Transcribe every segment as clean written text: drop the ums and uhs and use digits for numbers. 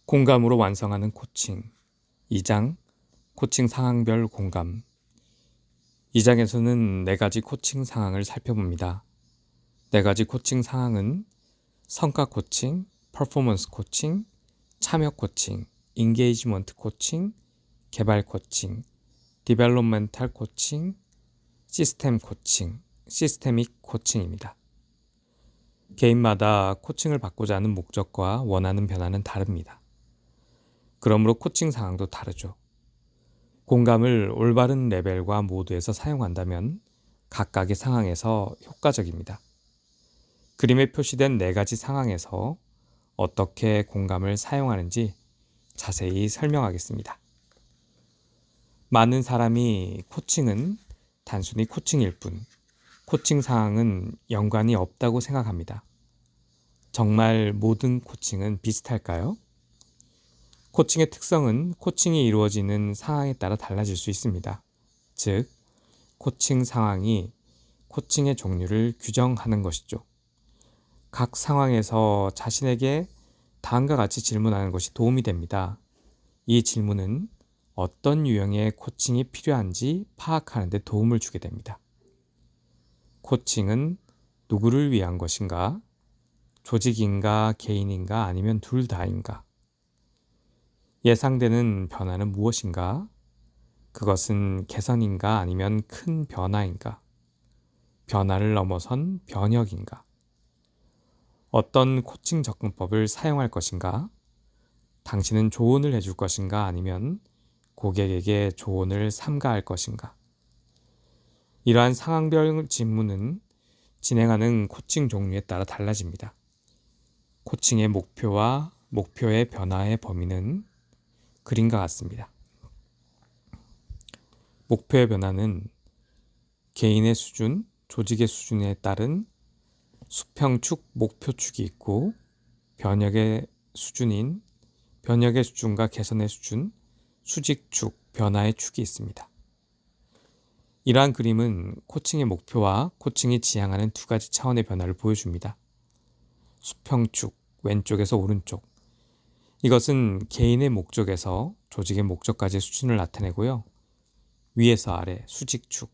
공감으로 완성하는 코칭 2장 코칭 상황별 공감. 2장에서는 4가지 코칭 상황을 살펴봅니다. 4가지 코칭 상황은 성과 코칭, 퍼포먼스 코칭, 참여 코칭, 인게이지먼트 코칭, 개발 코칭, 디벨롭멘탈 코칭, 시스템 코칭, 시스테믹 코칭입니다. 개인마다 코칭을 받고자 하는 목적과 원하는 변화는 다릅니다. 그러므로 코칭 상황도 다르죠. 공감을 올바른 레벨과 모드에서 사용한다면 각각의 상황에서 효과적입니다. 그림에 표시된 4가지 상황에서 어떻게 공감을 사용하는지 자세히 설명하겠습니다. 많은 사람이 코칭은 단순히 코칭일 뿐, 코칭 상황은 연관이 없다고 생각합니다. 정말 모든 코칭은 비슷할까요? 코칭의 특성은 코칭이 이루어지는 상황에 따라 달라질 수 있습니다. 즉, 코칭 상황이 코칭의 종류를 규정하는 것이죠. 각 상황에서 자신에게 다음과 같이 질문하는 것이 도움이 됩니다. 이 질문은 어떤 유형의 코칭이 필요한지 파악하는 데 도움을 주게 됩니다. 코칭은 누구를 위한 것인가? 조직인가, 개인인가, 아니면 둘 다인가? 예상되는 변화는 무엇인가? 그것은 개선인가 아니면 큰 변화인가? 변화를 넘어선 변혁인가? 어떤 코칭 접근법을 사용할 것인가? 당신은 조언을 해줄 것인가 아니면 고객에게 조언을 삼가할 것인가? 이러한 상황별 질문은 진행하는 코칭 종류에 따라 달라집니다. 코칭의 목표와 목표의 변화의 범위는 그림과 같습니다. 목표의 변화는 개인의 수준, 조직의 수준에 따른 수평축, 목표축이 있고 변혁의 수준과 개선의 수준, 수직축, 변화의 축이 있습니다. 이러한 그림은 코칭의 목표와 코칭이 지향하는 2가지 차원의 변화를 보여줍니다. 수평축, 왼쪽에서 오른쪽. 이것은 개인의 목적에서 조직의 목적까지의 수준을 나타내고요. 위에서 아래, 수직축.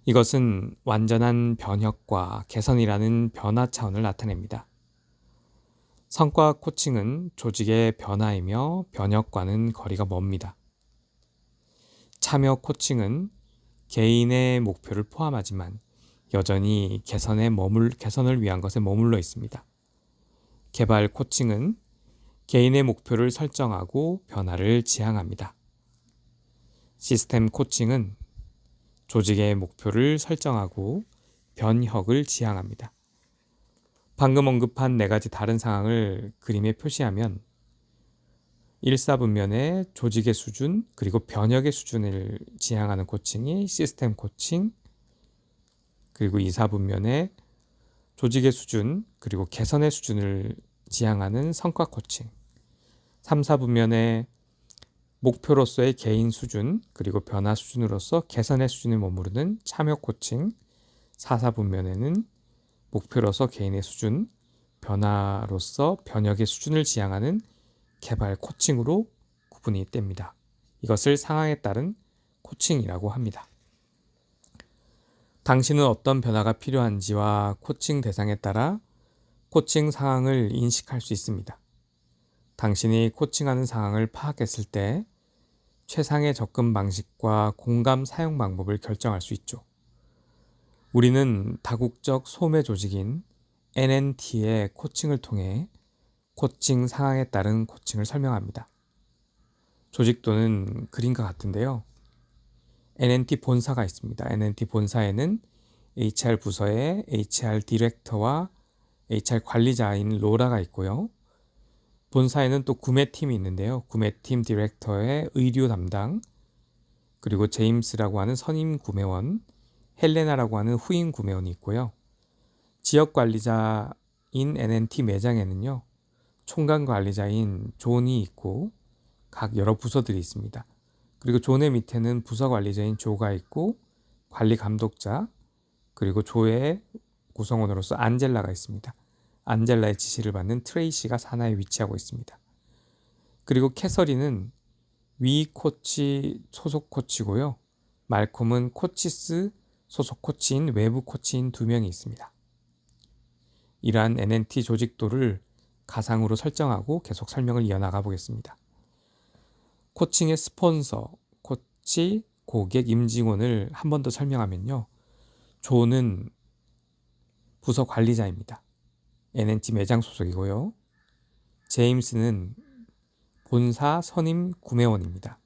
이것은 완전한 변혁과 개선이라는 변화 차원을 나타냅니다. 성과 코칭은 조직의 변화이며 변혁과는 거리가 멉니다. 참여 코칭은 개인의 목표를 포함하지만 여전히 개선을 위한 것에 머물러 있습니다. 개발 코칭은 개인의 목표를 설정하고 변화를 지향합니다. 시스템 코칭은 조직의 목표를 설정하고 변혁을 지향합니다. 방금 언급한 4가지 다른 상황을 그림에 표시하면 1사분면의 조직의 수준 그리고 변혁의 수준을 지향하는 코칭이 시스템 코칭, 그리고 2사분면의 조직의 수준 그리고 개선의 수준을 지향하는 성과 코칭, 3사분면의 목표로서의 개인 수준 그리고 변화 수준으로서 개선의 수준에 머무르는 참여 코칭, 4사분면에는 목표로서 개인의 수준, 변화로서 변혁의 수준을 지향하는 개발 코칭으로 구분이 됩니다. 이것을 상황에 따른 코칭이라고 합니다. 당신은 어떤 변화가 필요한지와 코칭 대상에 따라 코칭 상황을 인식할 수 있습니다. 당신이 코칭하는 상황을 파악했을 때 최상의 접근 방식과 공감 사용 방법을 결정할 수 있죠. 우리는 다국적 소매 조직인 NNT의 코칭을 통해 코칭 상황에 따른 코칭을 설명합니다. 조직도는 그림과 같은데요. NNT 본사가 있습니다. NNT 본사에는 HR 부서의 HR 디렉터와 HR 관리자인 로라가 있고요. 본사에는 또 구매팀이 있는데요. 구매팀 디렉터의 의료 담당, 그리고 제임스라고 하는 선임 구매원, 헬레나라고 하는 후임 구매원이 있고요. 지역 관리자인 NNT 매장에는요. 총괄 관리자인 존이 있고 각 여러 부서들이 있습니다. 그리고 존의 밑에는 부서 관리자인 조가 있고 관리 감독자, 그리고 조의 구성원으로서 안젤라가 있습니다. 안젤라의 지시를 받는 트레이시가 산하에 위치하고 있습니다. 그리고 캐서린은 위 코치 소속 코치고요. 말콤은 코치스 소속 코치인 외부 코치인 2명이 있습니다. 이러한 NNT 조직도를 가상으로 설정하고 계속 설명을 이어나가 보겠습니다. 코칭의 스폰서, 코치, 고객, 임직원을 한 번 더 설명하면요. 조는 부서 관리자입니다. NNT 매장 소속이고요. 제임스는 본사 선임 구매원입니다.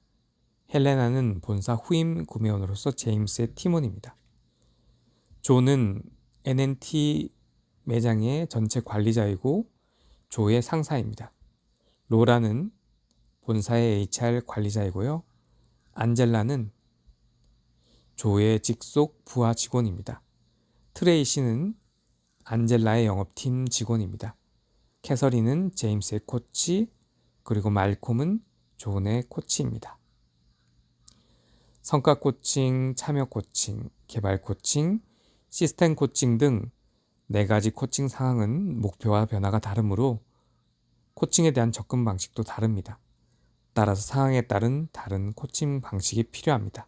헬레나는 본사 후임 구매원으로서 제임스의 팀원입니다. 조는 NNT 매장의 전체 관리자이고 조의 상사입니다. 로라는 본사의 HR 관리자이고요. 안젤라는 조의 직속 부하 직원입니다. 트레이시는 안젤라의 영업팀 직원입니다. 캐서린은 제임스의 코치, 그리고 말콤은 존의 코치입니다. 성과 코칭, 참여 코칭, 개발 코칭, 시스템 코칭 등 4가지 코칭 상황은 목표와 변화가 다르므로 코칭에 대한 접근 방식도 다릅니다. 따라서 상황에 따른 다른 코칭 방식이 필요합니다.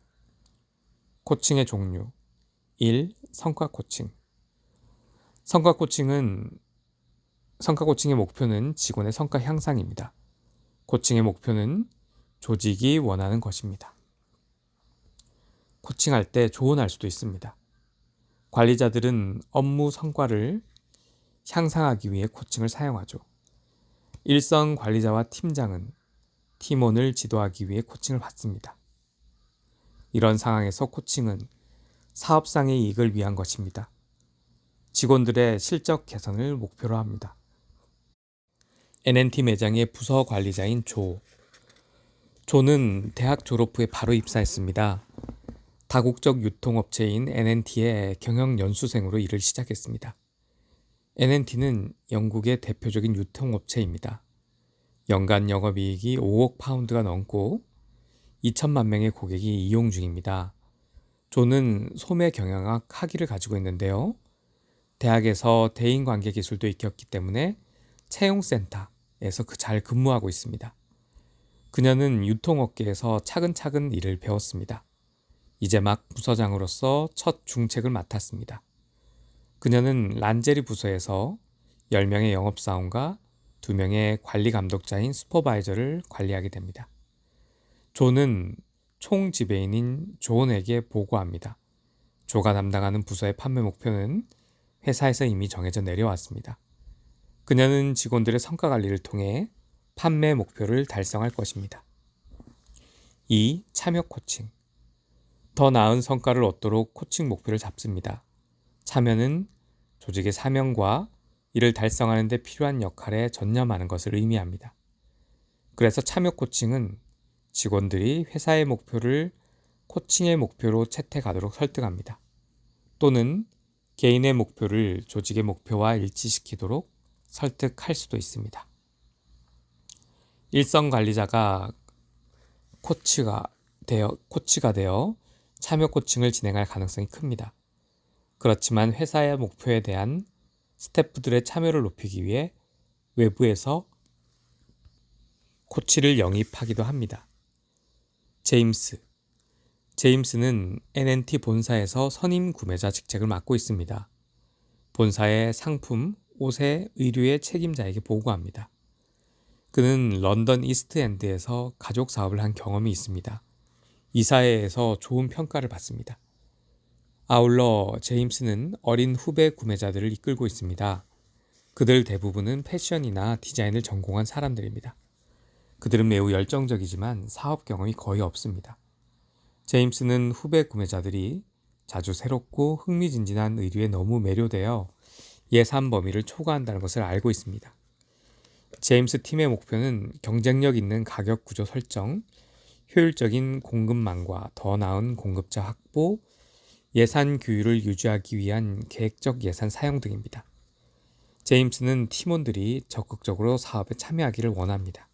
코칭의 종류 1. 성과 코칭. 성과 코칭의 목표는 직원의 성과 향상입니다. 코칭의 목표는 조직이 원하는 것입니다. 코칭할 때 조언할 수도 있습니다. 관리자들은 업무 성과를 향상하기 위해 코칭을 사용하죠. 일선 관리자와 팀장은 팀원을 지도하기 위해 코칭을 받습니다. 이런 상황에서 코칭은 사업상의 이익을 위한 것입니다. 직원들의 실적 개선을 목표로 합니다. NNT 매장의 부서 관리자인 조. 조는 대학 졸업 후에 바로 입사했습니다. 다국적 유통업체인 NNT의 경영연수생으로 일을 시작했습니다. NNT는 영국의 대표적인 유통업체입니다. 연간 영업이익이 5억 파운드가 넘고 2천만 명의 고객이 이용 중입니다. 조는 소매 경영학 학위를 가지고 있는데요. 대학에서 대인관계 기술도 익혔기 때문에 채용센터에서 잘 근무하고 있습니다. 그녀는 유통업계에서 차근차근 일을 배웠습니다. 이제 막 부서장으로서 첫 중책을 맡았습니다. 그녀는 란제리 부서에서 10명의 영업사원과 2명의 관리 감독자인 슈퍼바이저를 관리하게 됩니다. 조는 총 지배인인 존에게 보고합니다. 조가 담당하는 부서의 판매 목표는 회사에서 이미 정해져 내려왔습니다. 그녀는 직원들의 성과 관리를 통해 판매 목표를 달성할 것입니다. 2. 참여 코칭. 더 나은 성과를 얻도록 코칭 목표를 잡습니다. 참여는 조직의 사명과 이를 달성하는 데 필요한 역할에 전념하는 것을 의미합니다. 그래서 참여 코칭은 직원들이 회사의 목표를 코칭의 목표로 채택하도록 설득합니다. 또는 개인의 목표를 조직의 목표와 일치시키도록 설득할 수도 있습니다. 일선 관리자가 코치가 되어 참여 코칭을 진행할 가능성이 큽니다. 그렇지만 회사의 목표에 대한 스태프들의 참여를 높이기 위해 외부에서 코치를 영입하기도 합니다. 제임스는 NNT 본사에서 선임 구매자 직책을 맡고 있습니다. 본사의 상품, 옷의 의류의 책임자에게 보고합니다. 그는 런던 이스트엔드에서 가족 사업을 한 경험이 있습니다. 이 사회에서 좋은 평가를 받습니다. 아울러 제임스는 어린 후배 구매자들을 이끌고 있습니다. 그들 대부분은 패션이나 디자인을 전공한 사람들입니다. 그들은 매우 열정적이지만 사업 경험이 거의 없습니다. 제임스는 후배 구매자들이 자주 새롭고 흥미진진한 의류에 너무 매료되어 예산 범위를 초과한다는 것을 알고 있습니다. 제임스 팀의 목표는 경쟁력 있는 가격 구조 설정, 효율적인 공급망과 더 나은 공급자 확보, 예산 규율을 유지하기 위한 계획적 예산 사용 등입니다. 제임스는 팀원들이 적극적으로 사업에 참여하기를 원합니다.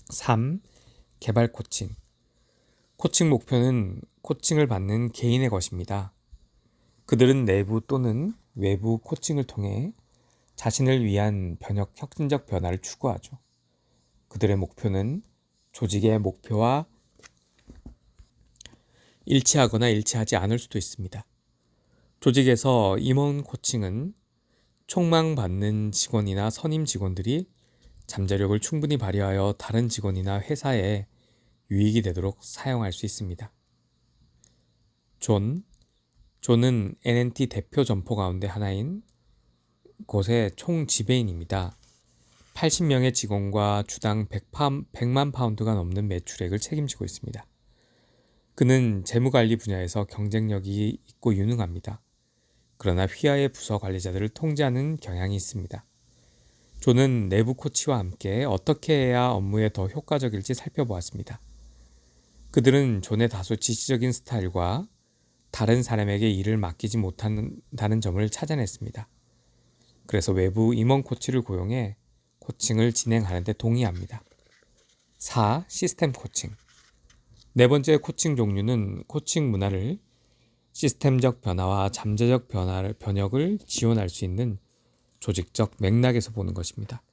3. 개발 코칭. 코칭 목표는 코칭을 받는 개인의 것입니다. 그들은 내부 또는 외부 코칭을 통해 자신을 위한 혁신적 변화를 추구하죠. 그들의 목표는 조직의 목표와 일치하거나 일치하지 않을 수도 있습니다. 조직에서 임원 코칭은 촉망받는 직원이나 선임 직원들이 잠재력을 충분히 발휘하여 다른 직원이나 회사에 유익이 되도록 사용할 수 있습니다. 존은 NNT 대표 점포 가운데 하나인 곳의 총 지배인입니다. 80명의 직원과 주당 100만 파운드가 넘는 매출액을 책임지고 있습니다. 그는 재무관리 분야에서 경쟁력이 있고 유능합니다. 그러나 휘하의 부서 관리자들을 통제하는 경향이 있습니다. 존은 내부 코치와 함께 어떻게 해야 업무에 더 효과적일지 살펴보았습니다. 그들은 존의 다소 지시적인 스타일과 다른 사람에게 일을 맡기지 못한다는 점을 찾아냈습니다. 그래서 외부 임원 코치를 고용해 코칭을 진행하는 데 동의합니다. 4. 시스템 코칭. 네 번째 코칭 종류는 코칭 문화를 시스템적 변화와 잠재적 변혁을 지원할 수 있는 조직적 맥락에서 보는 것입니다.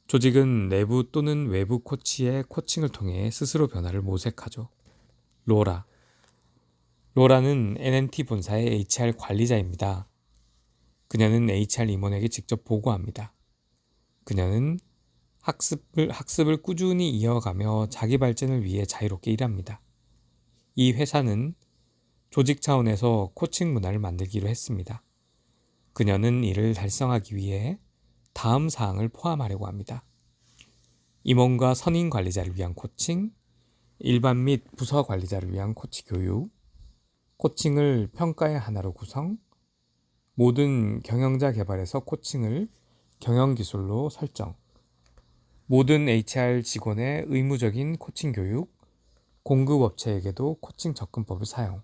조직은 내부 또는 외부 코치의 코칭을 통해 스스로 변화를 모색하죠. 로라는 NNT 본사의 HR 관리자입니다. 그녀는 HR 임원에게 직접 보고합니다. 그녀는 학습을 꾸준히 이어가며 자기 발전을 위해 자유롭게 일합니다. 이 회사는 조직 차원에서 코칭 문화를 만들기로 했습니다. 그녀는 이를 달성하기 위해 다음 사항을 포함하려고 합니다. 임원과 선임 관리자를 위한 코칭, 일반 및 부서 관리자를 위한 코치 교육, 코칭을 평가의 하나로 구성, 모든 경영자 개발에서 코칭을 경영기술로 설정, 모든 HR 직원의 의무적인 코칭 교육, 공급업체에게도 코칭 접근법을 사용.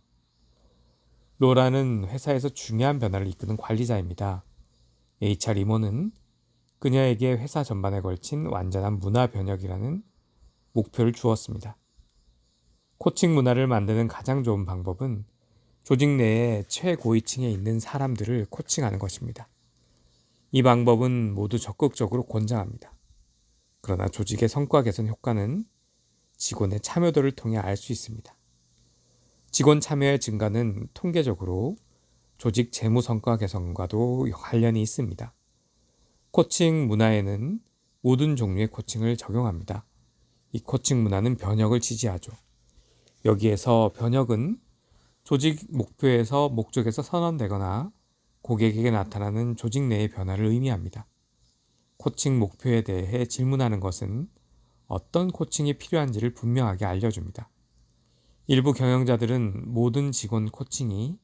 로라는 회사에서 중요한 변화를 이끄는 관리자입니다. HR 임원은 그녀에게 회사 전반에 걸친 완전한 문화 변혁이라는 목표를 주었습니다. 코칭 문화를 만드는 가장 좋은 방법은 조직 내에 최고위층에 있는 사람들을 코칭하는 것입니다. 이 방법은 모두 적극적으로 권장합니다. 그러나 조직의 성과 개선 효과는 직원의 참여도를 통해 알 수 있습니다. 직원 참여의 증가는 통계적으로 조직 재무 성과 개선과도 관련이 있습니다. 코칭 문화에는 모든 종류의 코칭을 적용합니다. 이 코칭 문화는 변혁을 지지하죠. 여기에서 변혁은 조직 목적에서 선언되거나 고객에게 나타나는 조직 내의 변화를 의미합니다. 코칭 목표에 대해 질문하는 것은 어떤 코칭이 필요한지를 분명하게 알려줍니다. 일부 경영자들은 모든 직원 코칭이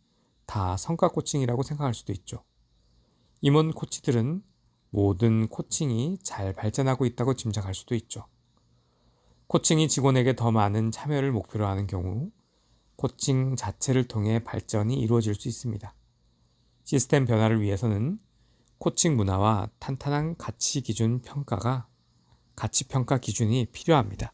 다 성과 코칭이라고 생각할 수도 있죠. 임원 코치들은 모든 코칭이 잘 발전하고 있다고 짐작할 수도 있죠. 코칭이 직원에게 더 많은 참여를 목표로 하는 경우 코칭 자체를 통해 발전이 이루어질 수 있습니다. 시스템 변화를 위해서는 코칭 문화와 탄탄한 가치 평가 기준이 필요합니다.